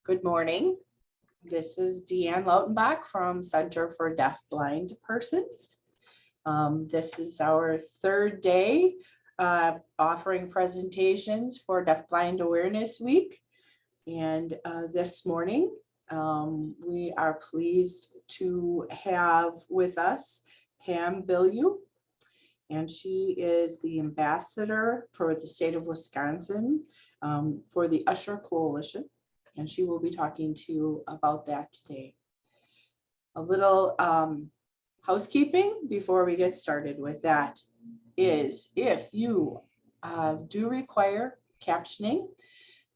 Good morning. This is Deanne Lautenbach from Center for Deaf Blind Persons. This is our third day offering presentations for Deaf Blind Awareness Week. And this morning, we are pleased to have with us Pam Bilyeu. And she is the ambassador for the state of Wisconsin for the Usher Coalition. And she will be talking to you about that today. A little housekeeping before we get started with that is if you do require captioning,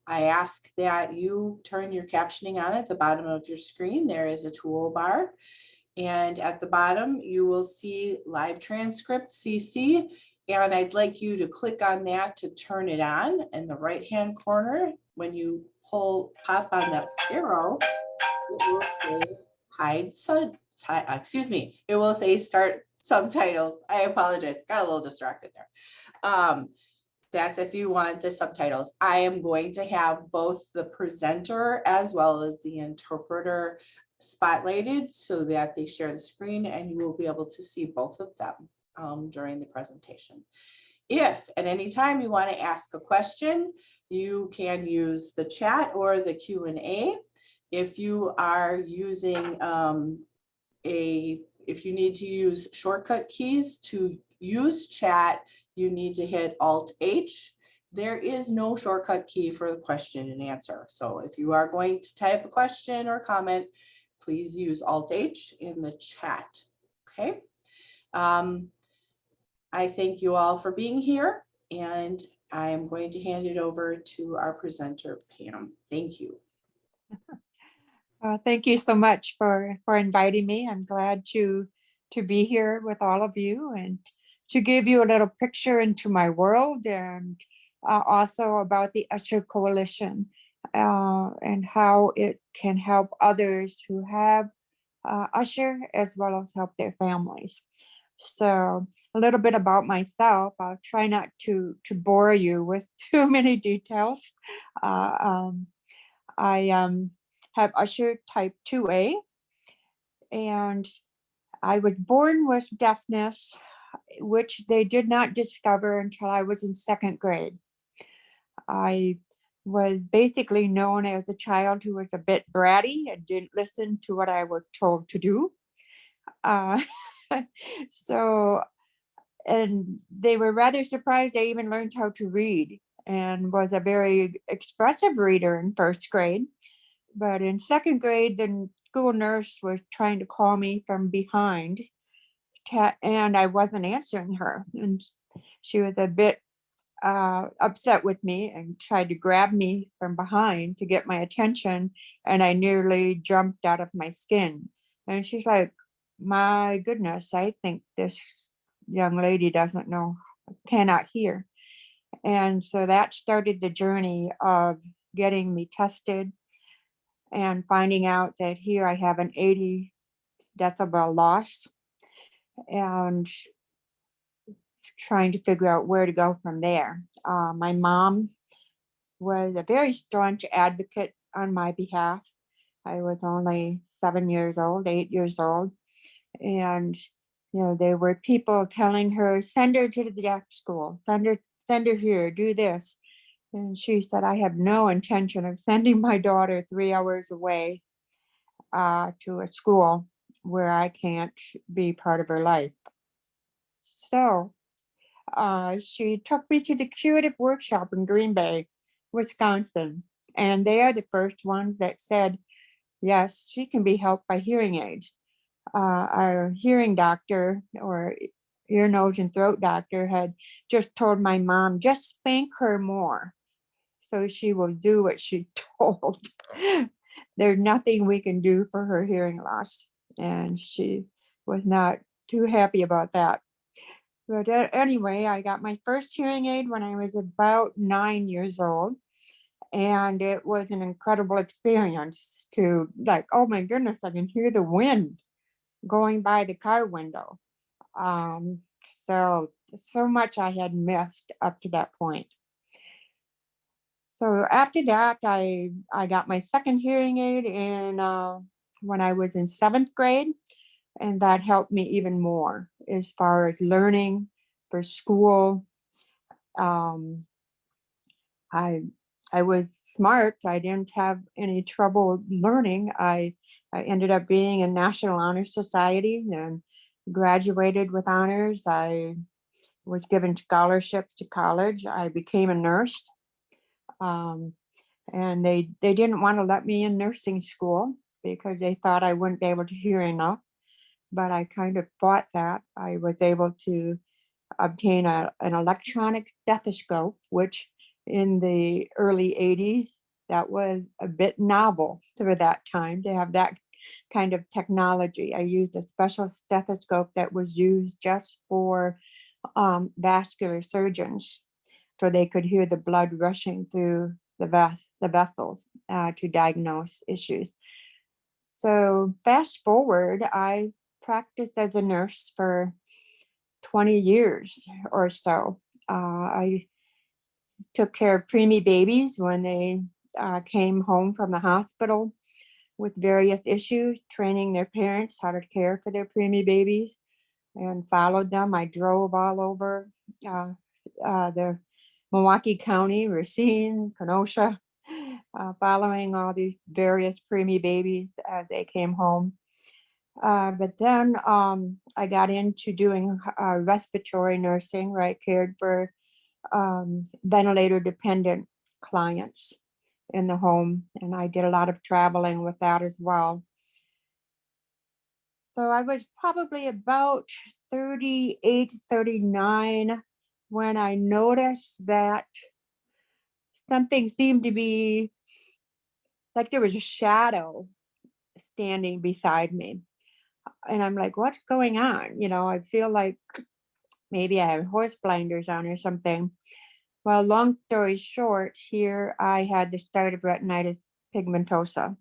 I ask that you turn your captioning on at the bottom of your screen. There is a toolbar. And at the bottom, you will see live transcript CC. And I'd like you to click on that to turn it on in the right-hand corner. When you pop on the arrow, it will say it will say start subtitles. I apologize, got a little distracted there. That's if you want the subtitles. I am going to have both the presenter as well as the interpreter spotlighted so that they share the screen and you will be able to see both of them during the presentation. If at any time you want to ask a question, you can use the chat or the Q&A. If you are using if you need to use shortcut keys to use chat, you need to hit Alt-H. There is no shortcut key for the question and answer. So if you are going to type a question or comment, please use Alt-H in the chat, okay? I thank you all for being here, and I am going to hand it over to our presenter, Pam. Thank you. Thank you so much for inviting me. I'm glad to be here with all of you and to give you a little picture into my world and also about the Usher Coalition and how it can help others who have Usher as well as help their families. So a little bit about myself. I'll try not to bore you with too many details. I have Usher type 2A, and I was born with deafness, which they did not discover until I was in second grade. I was basically known as a child who was a bit bratty and didn't listen to what I was told to do. And they were rather surprised I even learned how to read and was a very expressive reader in first grade. But in second grade, the school nurse was trying to call me from behind and I wasn't answering her. And she was a bit upset with me and tried to grab me from behind to get my attention. And I nearly jumped out of my skin. And she's like, my goodness, I think this young lady cannot hear. And so that started the journey of getting me tested and finding out that here I have an 80 decibel loss and trying to figure out where to go from there. My mom was a very staunch advocate on my behalf. I was only 8 years old. And, there were people telling her, send her to the deaf school, send her here, do this. And she said, I have no intention of sending my daughter 3 hours away to a school where I can't be part of her life. So she took me to the curative workshop in Green Bay, Wisconsin. And they are the first ones that said, yes, she can be helped by hearing aids. Our hearing doctor or ear, nose, and throat doctor had just told my mom, just spank her more so she will do what she told. There's nothing we can do for her hearing loss. And she was not too happy about that. But anyway, I got my first hearing aid when I was about 9 years old. And it was an incredible experience to oh my goodness, I can hear the wind going by the car window. So much I had missed up to that point. So after that, I got my second hearing aid in when I was in 7th grade, and that helped me even more as far as learning for school. Um, I I was smart. I didn't have any trouble learning. I ended up being in National Honor Society and graduated with honors. I was given scholarships to college. I became a nurse. Um, and they didn't want to let me in nursing school because they thought I wouldn't be able to hear enough. But I kind of fought that. I was able to obtain an electronic stethoscope, which in the early 80s, that was a bit novel for that time to have that kind of technology. I used a special stethoscope that was used just for vascular surgeons, so they could hear the blood rushing through the vessels to diagnose issues. So fast forward, I practiced as a nurse for 20 years or so. I took care of preemie babies when they came home from the hospital with various issues, training their parents how to care for their preemie babies, and followed them. I drove all over uh, the Milwaukee County, Racine, Kenosha, following all these various preemie babies as they came home. But then I got into doing respiratory nursing, where I cared for ventilator dependent clients in the home. And I did a lot of traveling with that as well. So I was probably about 38, 39 when I noticed that something seemed to be like there was a shadow standing beside me. And I'm like, what's going on? I feel like maybe I have horse blinders on or something. Well, long story short, here I had the start of retinitis pigmentosa.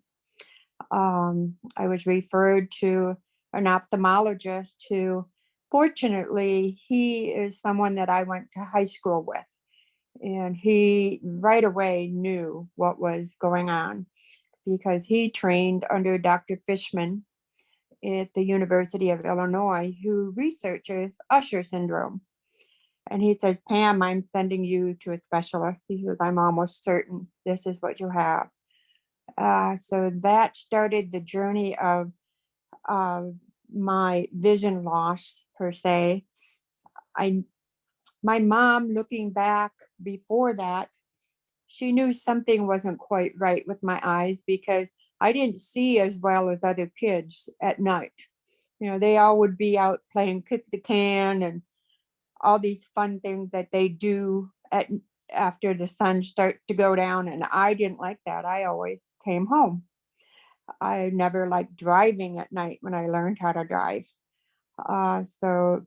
I was referred to an ophthalmologist who, fortunately, he is someone that I went to high school with. And he right away knew what was going on because he trained under Dr. Fishman at the University of Illinois, who researches Usher syndrome. And he said, Pam, I'm sending you to a specialist because I'm almost certain this is what you have. So that started the journey of my vision loss, per se. My mom, looking back before that, she knew something wasn't quite right with my eyes because I didn't see as well as other kids at night. They all would be out playing kick the can and all these fun things that they do after the sun starts to go down. And I didn't like that. I always came home. I never liked driving at night when I learned how to drive. So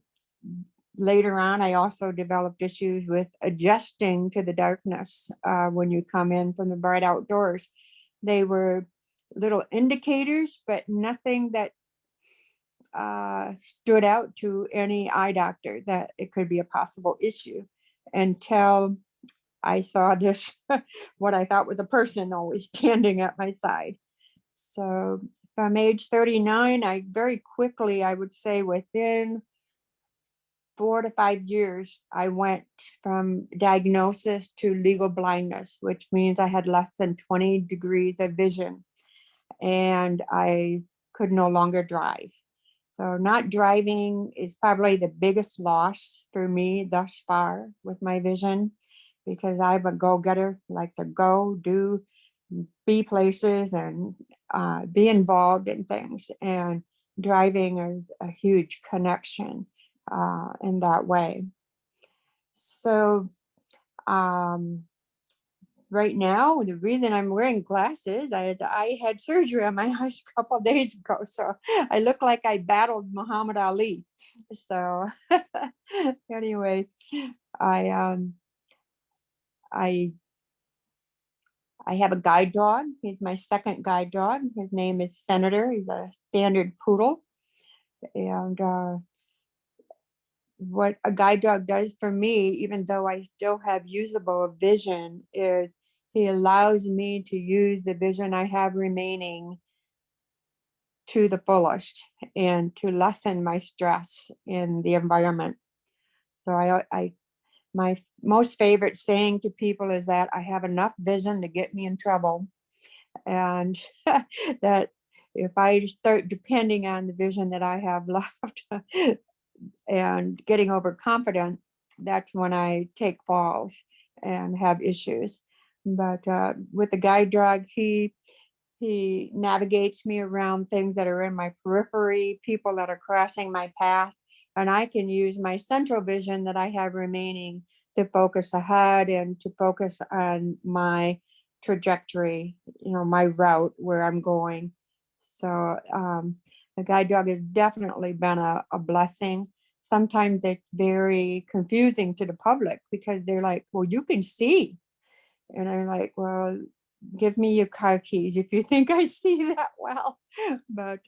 later on, I also developed issues with adjusting to the darkness when you come in from the bright outdoors. They were little indicators, but nothing that stood out to any eye doctor that it could be a possible issue until I saw this, what I thought was a person always standing at my side. So from age 39, I very quickly, I would say within 4 to 5 years, I went from diagnosis to legal blindness, which means I had less than 20 degrees of vision and I could no longer drive. So not driving is probably the biggest loss for me thus far with my vision, because I'm a go-getter, like to go, do, be places and be involved in things. And driving is a huge connection in that way. So um, right now, the reason I'm wearing glasses, I had surgery on my eyes a couple of days ago, so I look like I battled Muhammad Ali. So anyway, I I I have a guide dog. He's my second guide dog. His name is Senator. He's a standard poodle, and what a guide dog does for me, even though I still have usable vision, is he allows me to use the vision I have remaining to the fullest and to lessen my stress in the environment. So my most favorite saying to people is that I have enough vision to get me in trouble. And that if I start depending on the vision that I have left and getting overconfident, that's when I take falls and have issues. But with the guide dog, he navigates me around things that are in my periphery, people that are crossing my path, and I can use my central vision that I have remaining to focus ahead and to focus on my trajectory, my route where I'm going. So the guide dog has definitely been a blessing. Sometimes it's very confusing to the public because they're like, well, you can see. And I'm like, well, give me your car keys if you think I see that well. But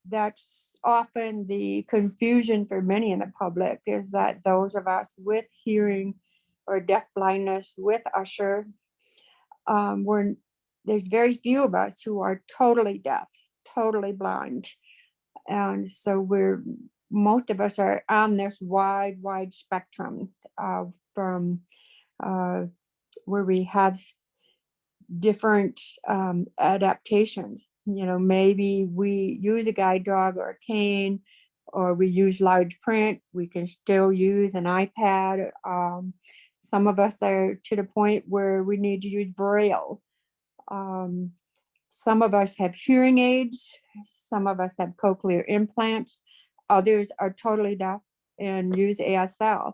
that's often the confusion for many in the public, is that those of us with hearing or deaf blindness with Usher, there's very few of us who are totally deaf, totally blind. And so most of us are on this wide spectrum from where we have different adaptations. Maybe we use a guide dog or a cane, or we use large print. We can still use an iPad. Some of us are to the point where we need to use Braille. Some of us have hearing aids. Some of us have cochlear implants. Others are totally deaf and use ASL.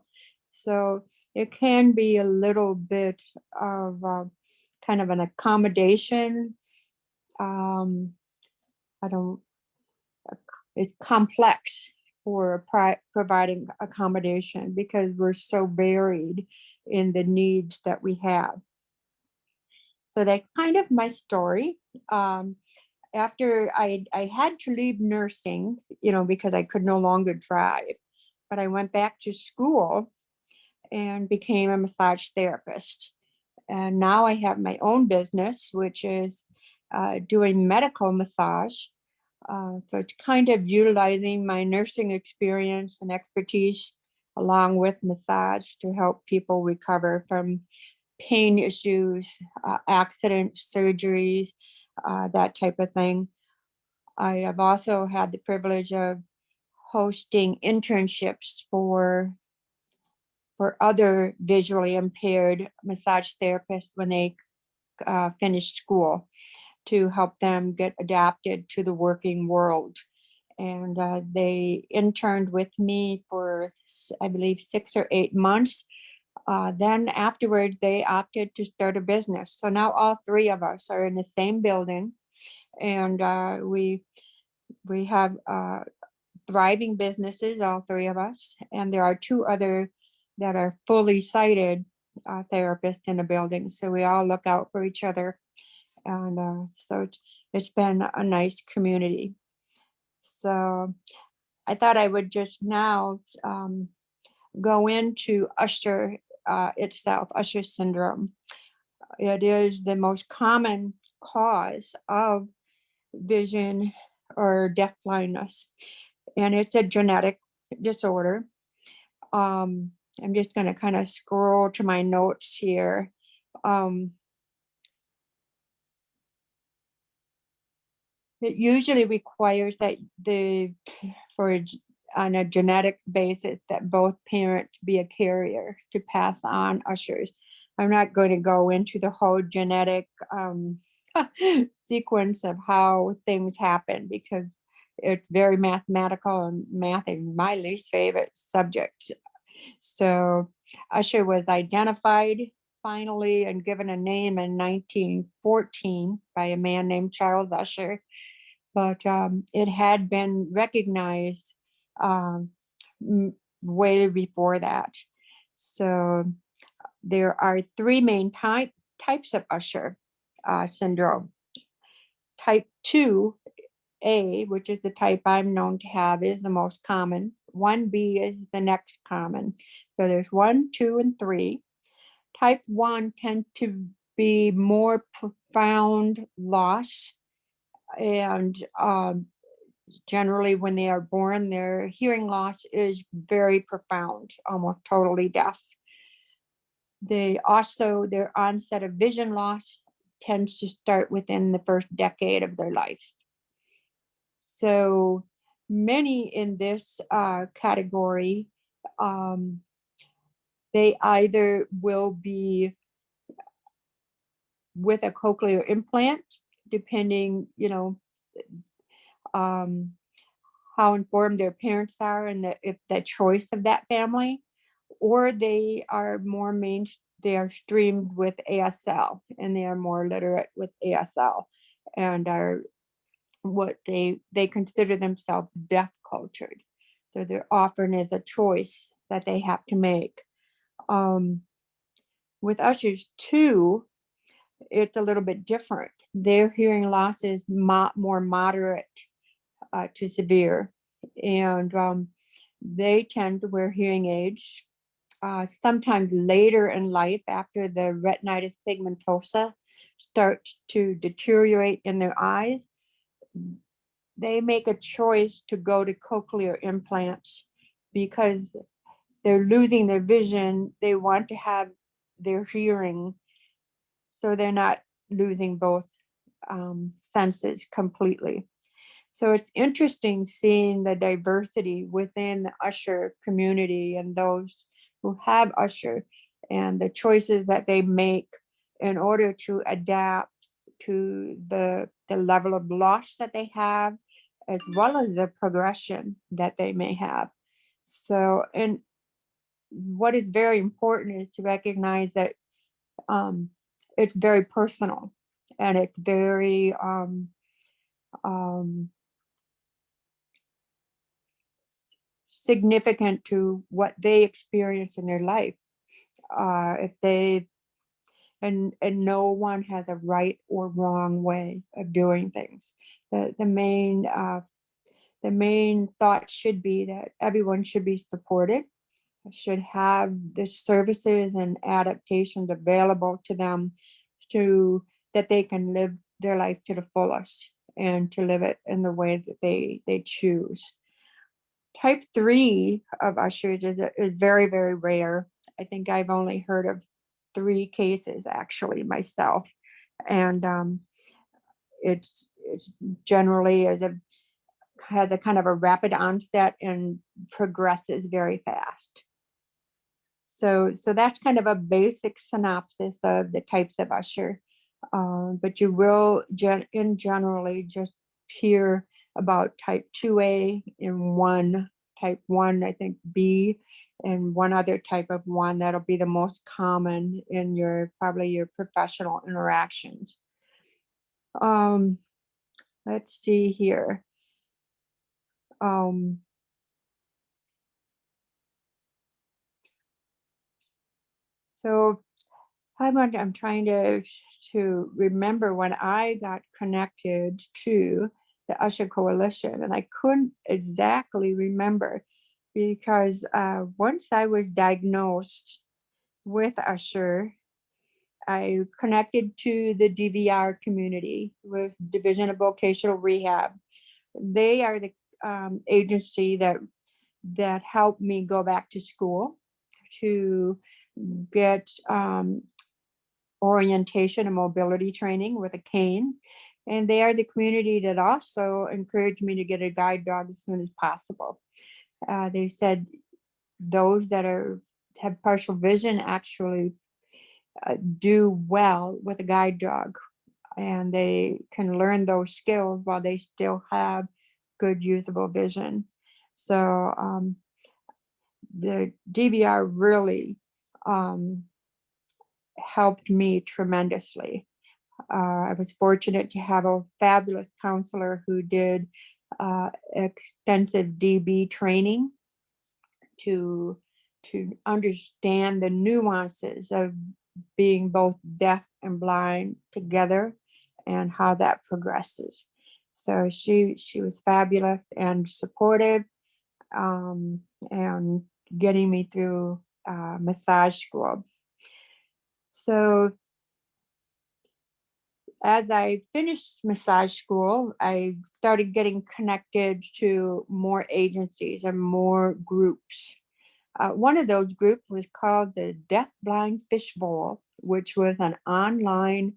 So it can be a little bit of kind of an accommodation. I don't, it's complex for providing accommodation because we're so varied in the needs that we have. So that's kind of my story. After I had to leave nursing, because I could no longer drive, but I went back to school and became a massage therapist. And now I have my own business, which is doing medical massage. So it's kind of utilizing my nursing experience and expertise along with massage to help people recover from pain issues, accidents, surgeries, that type of thing. I have also had the privilege of hosting internships for other visually impaired massage therapists when they finish school, to help them get adapted to the working world. And they interned with me for, I believe, 6 or 8 months. Then afterward, they opted to start a business. So now all three of us are in the same building, and we have thriving businesses, all three of us. And there are 2 other that are fully sighted therapists in the building. So we all look out for each other. And so it's been a nice community. So I thought I would just now go into Usher itself, Usher syndrome. It is the most common cause of vision or deaf blindness, and it's a genetic disorder. I'm just going to kind of scroll to my notes here. It usually requires that on a genetic basis, that both parents be a carrier to pass on Ushers. I'm not going to go into the whole genetic sequence of how things happen, because it's very mathematical, and math is my least favorite subject. So Usher was identified finally and given a name in 1914 by a man named Charles Usher, but it had been recognized way before that. So there are 3 main types of Usher syndrome. Type 2A, which is the type I'm known to have, is the most common. 1B is the next common. So there's 1, 2, and 3. Type 1 tend to be more profound loss, and generally when they are born, their hearing loss is very profound, almost totally deaf. They also, their onset of vision loss tends to start within the first decade of their life. So many in this category, they either will be with a cochlear implant, depending, how informed their parents are and if the choice of that family, or they are they are streamed with ASL and they are more literate with ASL and are what they consider themselves deaf cultured. So they're often is a choice that they have to make. With Ushers 2, it's a little bit different. Their hearing loss is more moderate to severe, and they tend to wear hearing aids sometimes later in life after the retinitis pigmentosa starts to deteriorate in their eyes. They make a choice to go to cochlear implants because they're losing their vision. They want to have their hearing, so they're not losing both senses completely. So it's interesting seeing the diversity within the Usher community and those who have Usher and the choices that they make in order to adapt to the level of loss that they have, as well as the progression that they may have. So, and what is very important is to recognize that it's very personal and it's very significant to what they experience in their life. If they and no one has a right or wrong way of doing things. The main thought should be that everyone should be supported, should have the services and adaptations available to them to that they can live their life to the fullest and to live it in the way that they choose. Type 3 of Ushers is very, very rare. I think I've only heard of 3 cases actually myself. And it's generally has a kind of a rapid onset and progresses very fast. So that's kind of a basic synopsis of the types of Usher. But you will generally just hear about type 2A and type 1, I think B, and one other type of 1 that'll be the most common in probably your professional interactions. Let's see here. So I'm trying to remember when I got connected to the Usher Coalition, and I couldn't exactly remember because once I was diagnosed with Usher, I connected to the DVR community with Division of Vocational Rehab. They are the agency that helped me go back to school to get orientation and mobility training with a cane. And they are the community that also encouraged me to get a guide dog as soon as possible. They said those that have partial vision actually do well with a guide dog, and they can learn those skills while they still have good usable vision. So the DVR really helped me tremendously. I was fortunate to have a fabulous counselor who did extensive DB training to understand the nuances of being both deaf and blind together and how that progresses. So she was fabulous and supportive, and getting me through massage school. So as I finished massage school, I started getting connected to more agencies and more groups. One of those groups was called the Deaf Blind Fishbowl, which was an online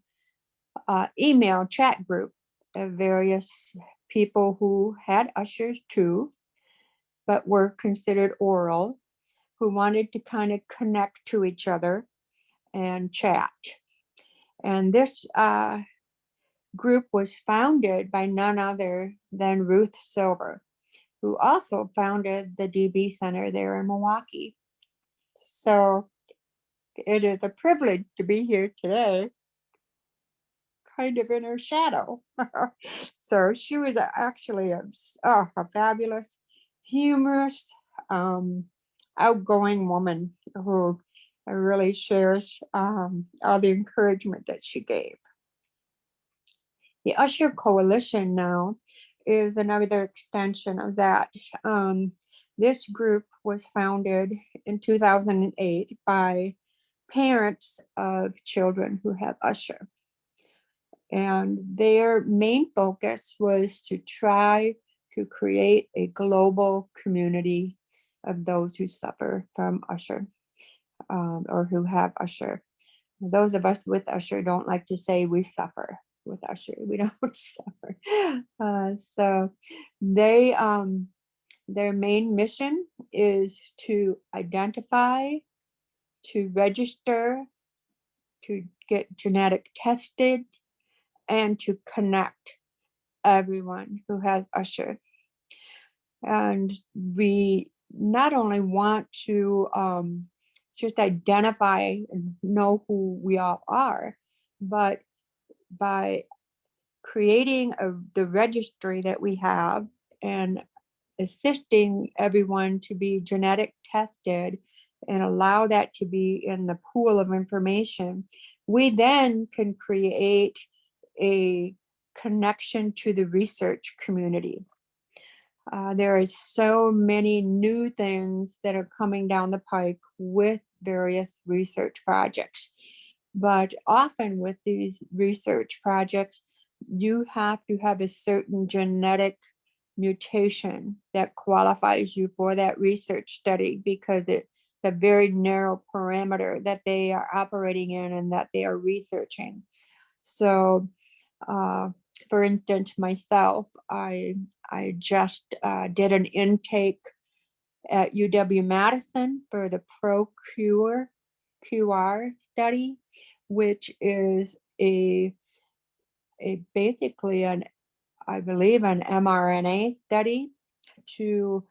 email chat group of various people who had ushers too, but were considered oral, who wanted to kind of connect to each other and chat. And this group was founded by none other than Ruth Silver, who also founded the DB Center there in Milwaukee. So it is a privilege to be here today, kind of in her shadow. So she was actually a fabulous, humorous, outgoing woman who I really cherish all the encouragement that she gave. The Usher Coalition now is another extension of that. This group was founded in 2008 by parents of children who have Usher. And their main focus was to try to create a global community of those who suffer from Usher or who have Usher. Those of us with Usher don't like to say we suffer with Usher. We don't suffer. So they, their main mission is to identify, to register, to get genetic tested, and to connect everyone who has Usher. And we not only want to just identify and know who we all are, but by creating the registry that we have and assisting everyone to be genetic tested and allow that to be in the pool of information, we then can create a connection to the research community. There is so many new things that are coming down the pike with various research projects. But often with these research projects, you have to have a certain genetic mutation that qualifies you for that research study because it's a very narrow parameter that they are operating in and that they are researching. So, for instance, myself, I just did an intake at UW-Madison for the ProQR study, which is a basically I believe an mRNA study to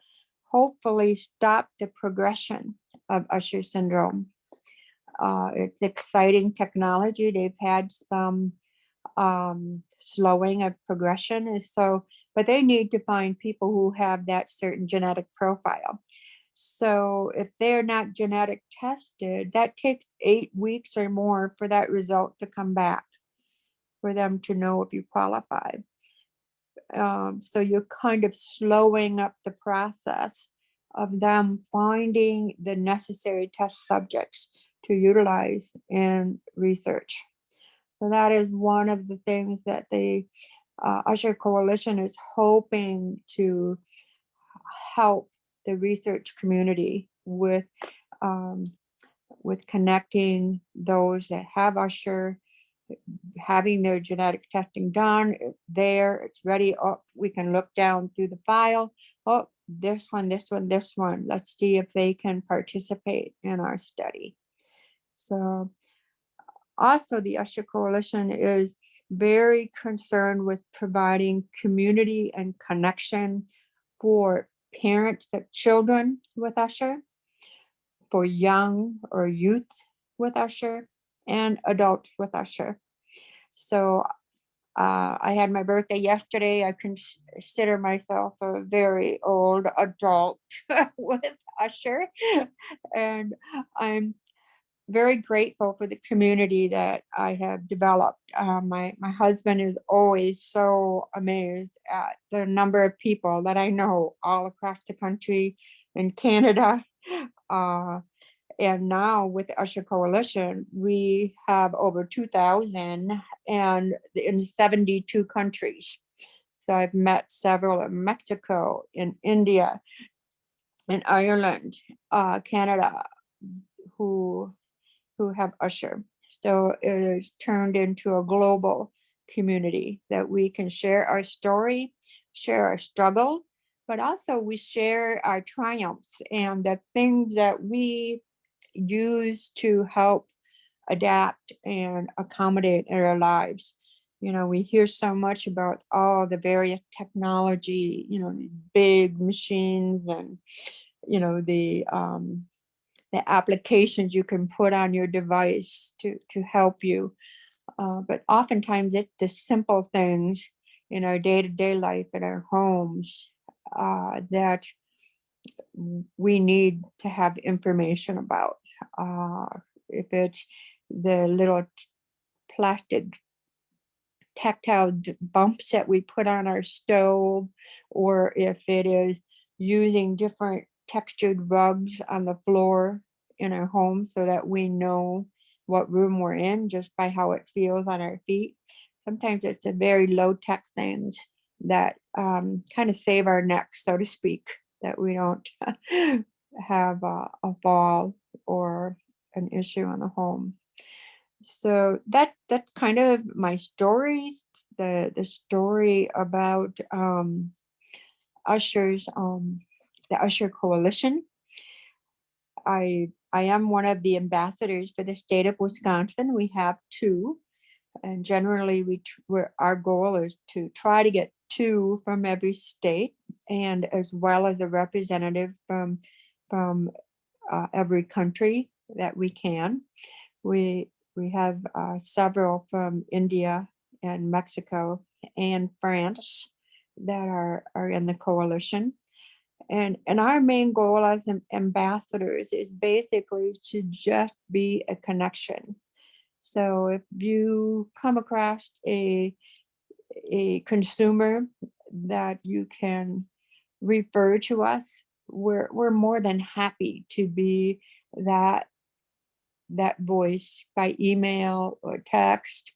hopefully stop the progression of Usher syndrome. It's exciting technology. They've had some slowing of progression but they need to find people who have that certain genetic profile. So if they're not genetic tested, that takes 8 weeks or more for that result to come back, for them to know if you qualify. So you're kind of slowing up the process of them finding the necessary test subjects to utilize in research. So that is one of the things that the Usher Coalition is hoping to help the research community with connecting those that have Usher, having their genetic testing done. It's there, it's ready. Oh, we can look down through the file. Oh, this one. Let's see if they can participate in our study. So also, the Usher Coalition is very concerned with providing community and connection for parents of children with Usher, for young or youth with Usher, and adults with Usher. So I had my birthday yesterday. I consider myself a very old adult with Usher, and I'm very grateful for the community that I have developed. My husband is always so amazed at the number of people that I know all across the country in Canada. And now with the Usher Coalition, we have over 2,000 and in 72 countries. So I've met several in Mexico, in India, in Ireland, Canada, who have Usher. So it is turned into a global community that we can share our story, share our struggle, but also we share our triumphs and the things that we use to help adapt and accommodate in our lives. You know, we hear so much about all the various technology, you know, the big machines and, you know, the applications you can put on your device to help you. But oftentimes it's the simple things in our day-to-day life in our homes that we need to have information about. If it's the little plastic tactile bumps that we put on our stove, or if it is using different textured rugs on the floor in our home so that we know what room we're in just by how it feels on our feet. Sometimes it's a very low tech things that kind of save our neck, so to speak, that we don't have a fall or an issue in the home. So that's kind of my story, the story about Usher's the Usher Coalition. I am one of the ambassadors for the state of Wisconsin. We have two, and generally our goal is to try to get two from every state, and as well as a representative from every country that we can. We have several from India and Mexico and France that are in the coalition. And our main goal as ambassadors is basically to just be a connection. So if you come across a consumer that you can refer to us, we're more than happy to be that voice by email or text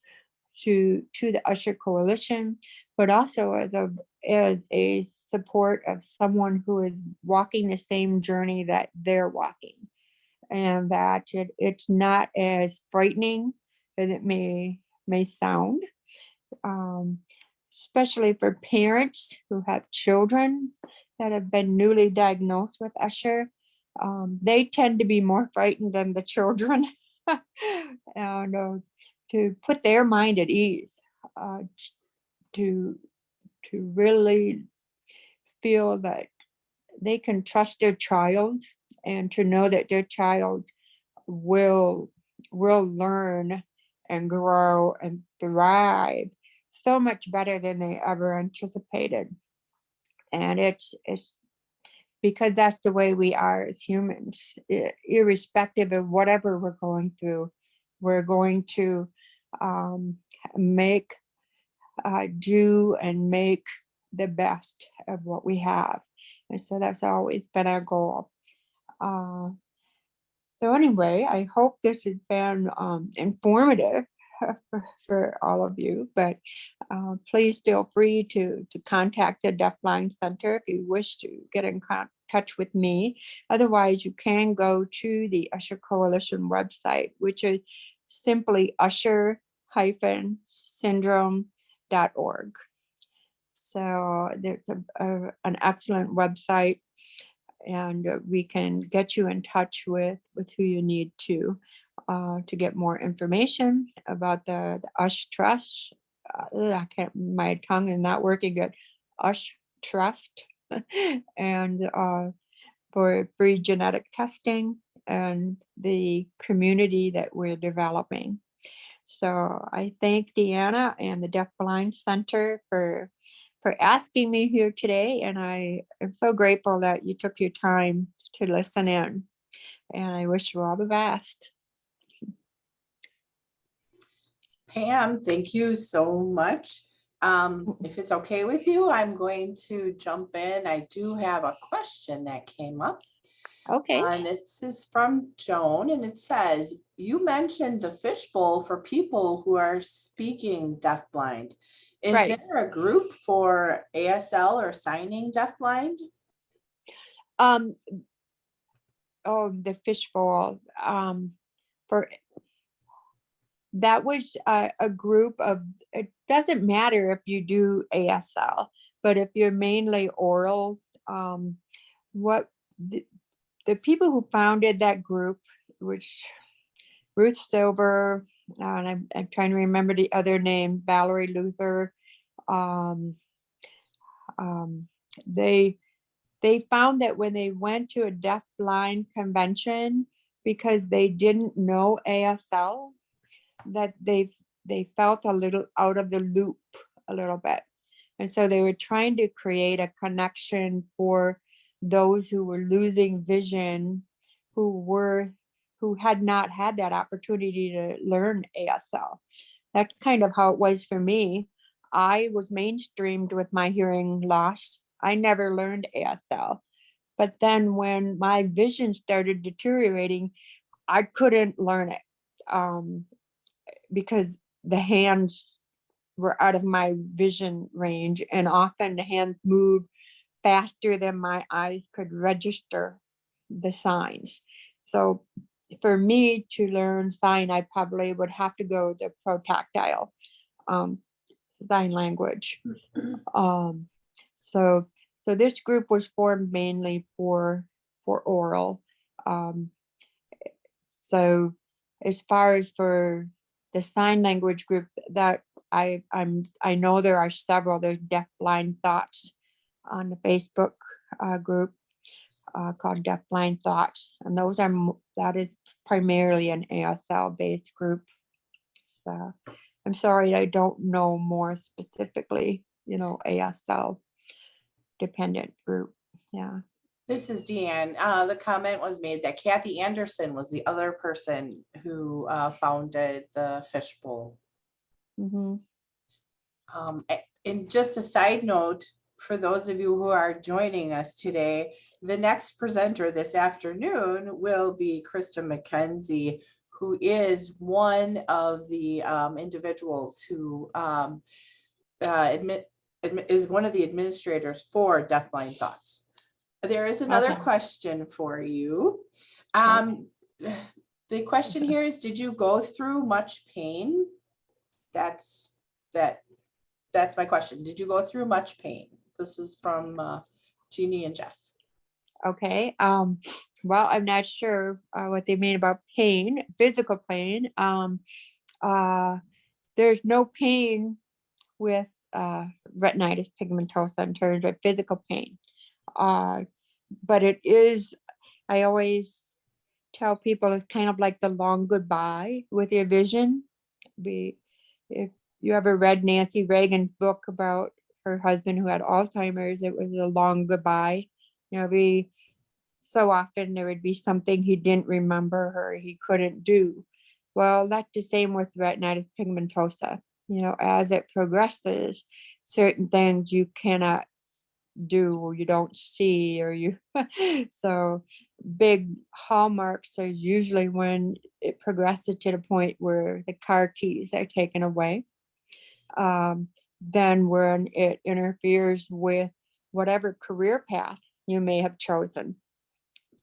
to the Usher Coalition, but also as a support of someone who is walking the same journey that they're walking, and that it's not as frightening as it may sound, especially for parents who have children that have been newly diagnosed with Usher. They tend to be more frightened than the children, and to put their mind at ease, to really feel that they can trust their child, and to know that their child will learn and grow and thrive so much better than they ever anticipated. And it's because that's the way we are as humans, irrespective of whatever we're going through. We're going to make do and make the best of what we have. And so that's always been our goal. So anyway, I hope this has been informative for all of you, but please feel free to contact the Deafblind Center if you wish to get in touch with me. Otherwise, you can go to the Usher Coalition website, which is simply usher-syndrome.org. So there's an excellent website, and we can get you in touch with who you need to get more information about the Ush Trust. My tongue is not working good. Ush Trust, and for free genetic testing and the community that we're developing. So I thank Deanna and the Deafblind Center for asking me here today, and I am so grateful that you took your time to listen in, and I wish you all the best. Pam, thank you so much. If it's okay with you, I'm going to jump in. I do have a question that came up. Okay, And this is from Joan, and it says, you mentioned the fishbowl for people who are speaking deafblind. Is right. there a group for ASL or signing deafblind? Um, oh, the fishbowl. For that was a group of, it doesn't matter if you do ASL, but if you're mainly oral, what the, the people who founded that group, which Ruth Silver, and I'm trying to remember the other name, Valerie Luther, um, um, they they found that when they went to a deaf blind convention, because they didn't know ASL, that they felt a little out of the loop a little bit. And so they were trying to create a connection for those who were losing vision, who had not had that opportunity to learn ASL. That's kind of how it was for me. I was mainstreamed with my hearing loss. I never learned ASL. But then when my vision started deteriorating, I couldn't learn it. Because the hands were out of my vision range, and often the hands moved faster than my eyes could register the signs. So for me to learn sign, I probably would have to go the protactile um, sign language. Um, so so this group was formed mainly for oral. Um, so as far as for the sign language group, that I know there are several. There's Deaf Blind Thoughts on the Facebook group called Deaf Blind Thoughts, and that is primarily an ASL based group. So I'm sorry, I don't know more specifically, ASL dependent group. Yeah. This is Deanne. The comment was made that Kathy Anderson was the other person who founded the fishbowl. Hmm. And just a side note, for those of you who are joining us today, the next presenter this afternoon will be Krista McKenzie, who is one of the individuals who is one of the administrators for Deafblind Thoughts. There is another Okay. question for you. The question here is, did you go through much pain? That's my question. Did you go through much pain? This is from Jeannie and Jeff. Okay. Well, I'm not sure what they mean about pain, physical pain. There's no pain with retinitis pigmentosa in terms of physical pain. But it is, I always tell people, it's kind of like the long goodbye with your vision. If you ever read Nancy Reagan's book about her husband who had Alzheimer's, it was a long goodbye. So often there would be something he didn't remember or he couldn't do. Well, that's the same with retinitis pigmentosa. As it progresses, certain things you cannot do or you don't see or you so big hallmarks are usually when it progresses to the point where the car keys are taken away. Then when it interferes with whatever career path you may have chosen.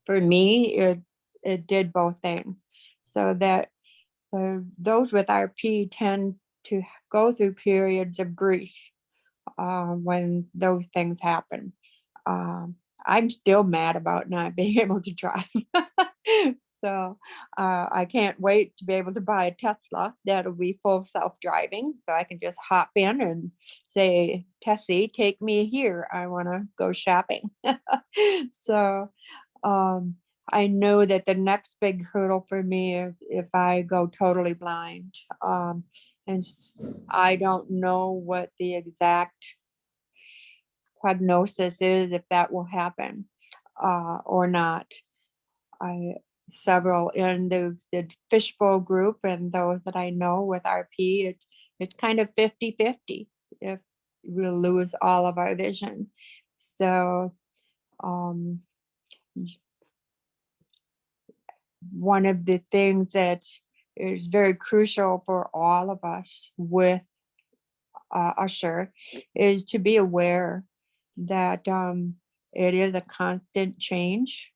For me, it did both things. So that those with RP tend to go through periods of grief when those things happen. I'm still mad about not being able to drive. So I can't wait to be able to buy a Tesla that'll be full self-driving, so I can just hop in and say, Tessie, take me here. I want to go shopping. So I know that the next big hurdle for me is if I go totally blind. And I don't know what the exact prognosis is, if that will happen or not. I Several in the fishbowl group and those that I know with RP, it's kind of 50-50 if we'll lose all of our vision. So um, one of the things that is very crucial for all of us with Usher is to be aware that it is a constant change.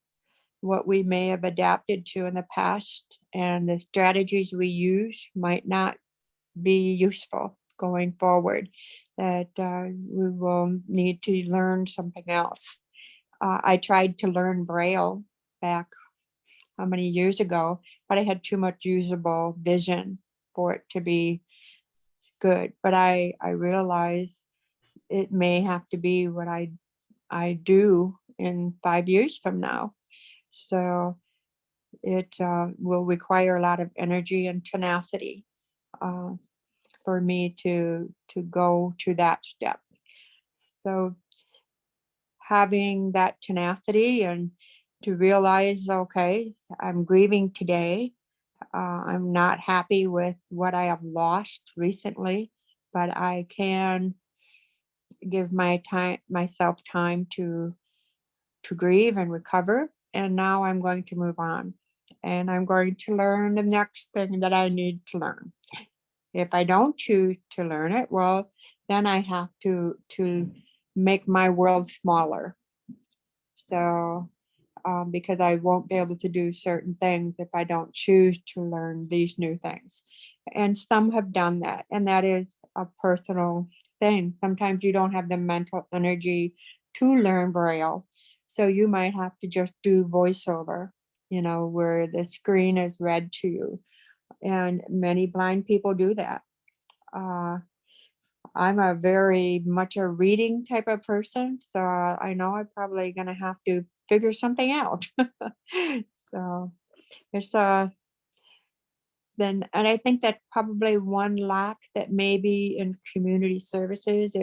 What we may have adapted to in the past and the strategies we use might not be useful going forward, that we will need to learn something else. I tried to learn Braille back how many years ago, but I had too much usable vision for it to be good. But I realized it may have to be what I do in 5 years from now. So it will require a lot of energy and tenacity uh, for me to go to that step. So having that tenacity and to realize, okay, I'm grieving today. I'm not happy with what I have lost recently, but I can give myself time to grieve and recover. And now I'm going to move on, and I'm going to learn the next thing that I need to learn. If I don't choose to learn it, well, then I have to make my world smaller. So because I won't be able to do certain things if I don't choose to learn these new things. And some have done that, and that is a personal thing. Sometimes you don't have the mental energy to learn Braille, so you might have to just do voiceover, where the screen is read to you. And many blind people do that. Uh, I'm a very much a reading type of person, so I know I'm probably gonna have to figure something out. So it's then, and I think that probably one lack that maybe in community services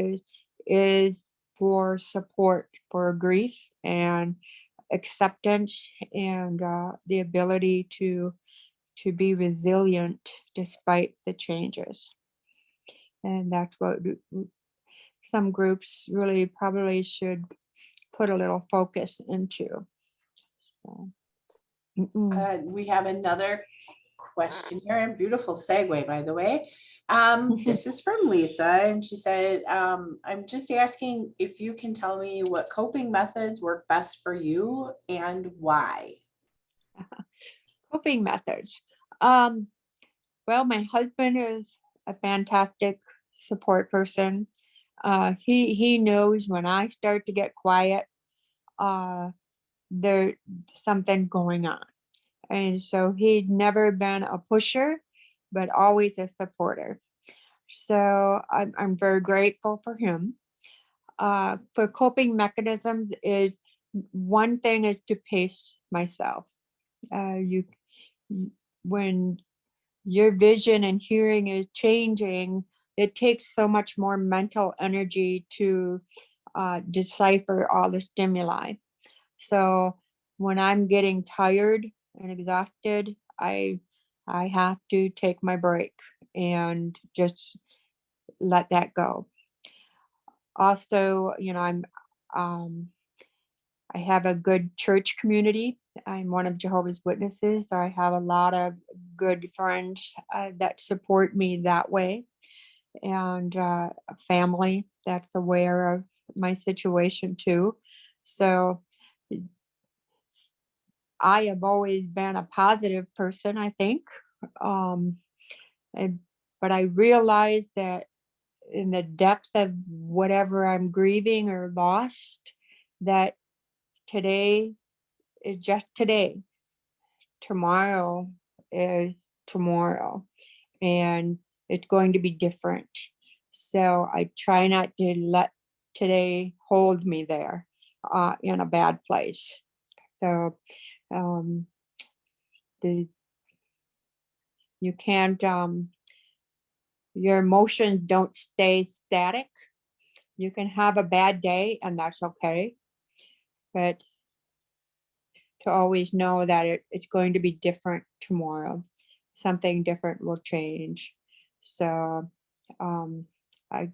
is for support for grief and acceptance and the ability to be resilient despite the changes. And that's what some groups really probably should put a little focus into. So, We have another question here, and beautiful segue, by the way. This is from Lisa, and she said, I'm just asking if you can tell me what coping methods work best for you and why. Coping methods. Well, my husband is a fantastic support person. He knows when I start to get quiet, there's something going on. And so he'd never been a pusher, but always a supporter. So I'm very grateful for him. For coping mechanisms is one thing is to pace myself. You when your vision and hearing is changing, it takes so much more mental energy to decipher all the stimuli. So when I'm getting tired and exhausted, I have to take my break and just let that go. Also, I have a good church community. I'm one of Jehovah's Witnesses, so I have a lot of good friends that support me that way, and a family that's aware of my situation too. So I have always been a positive person, I think. Um, and, but I realize that in the depths of whatever I'm grieving or lost, that today is just today. Tomorrow is tomorrow, and it's going to be different. So I try not to let today hold me there in a bad place. So um, the you can't your emotions don't stay static. You can have a bad day, and that's okay, but to always know that it's going to be different tomorrow. Something different will change. So um, I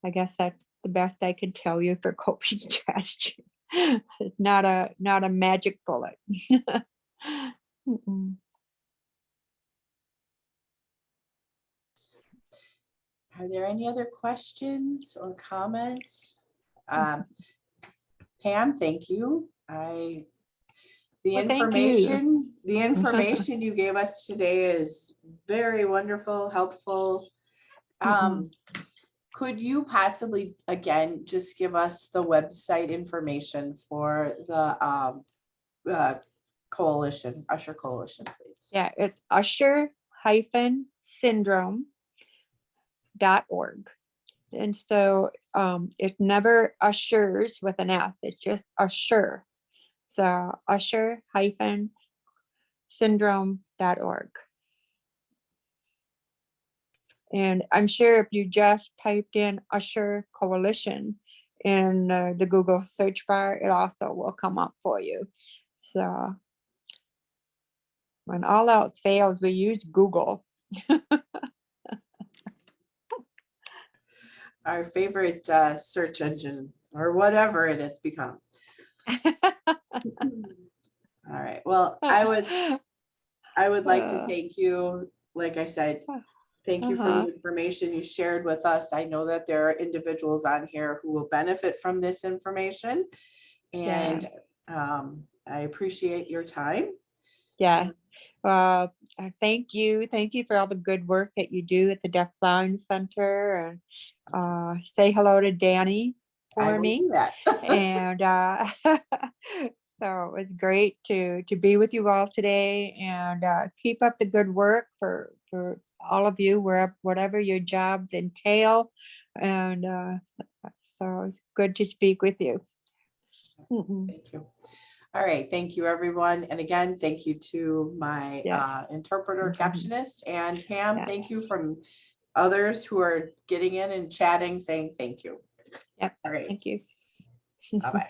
I guess that's the best I can tell you for coping strategy. It's not a magic bullet. Mm-mm. Are there any other questions or comments? Um, Pam, thank you. The Well, thank you. information you gave us today is very wonderful, helpful. Mhm. Could you possibly, again, just give us the website information for the coalition, Usher Coalition, please? Yeah, it's Usher-syndrome.org. And so it never ushers with an F, it's just Usher. So Usher-syndrome.org. And I'm sure if you just typed in Usher Coalition in the Google search bar, it also will come up for you. So when all else fails, we use Google. Our favorite search engine, or whatever it has become. All right, well, I would like to thank you, like I said, thank you for the information you shared with us. I know that there are individuals on here who will benefit from this information. And I appreciate your time. Yeah. Thank you. Thank you for all the good work that you do at the Deafblind Center. And say hello to Danny I for will me. do that. And so it's great to be with you all today, and keep up the good work for all of you, whatever your jobs entail. And so it's good to speak with you. Thank you. All right, thank you, everyone. And again, thank you to my interpreter, captionist, and Pam. Thank you from others who are getting in and chatting, saying thank you. Yep. All right. Thank you. Bye-bye.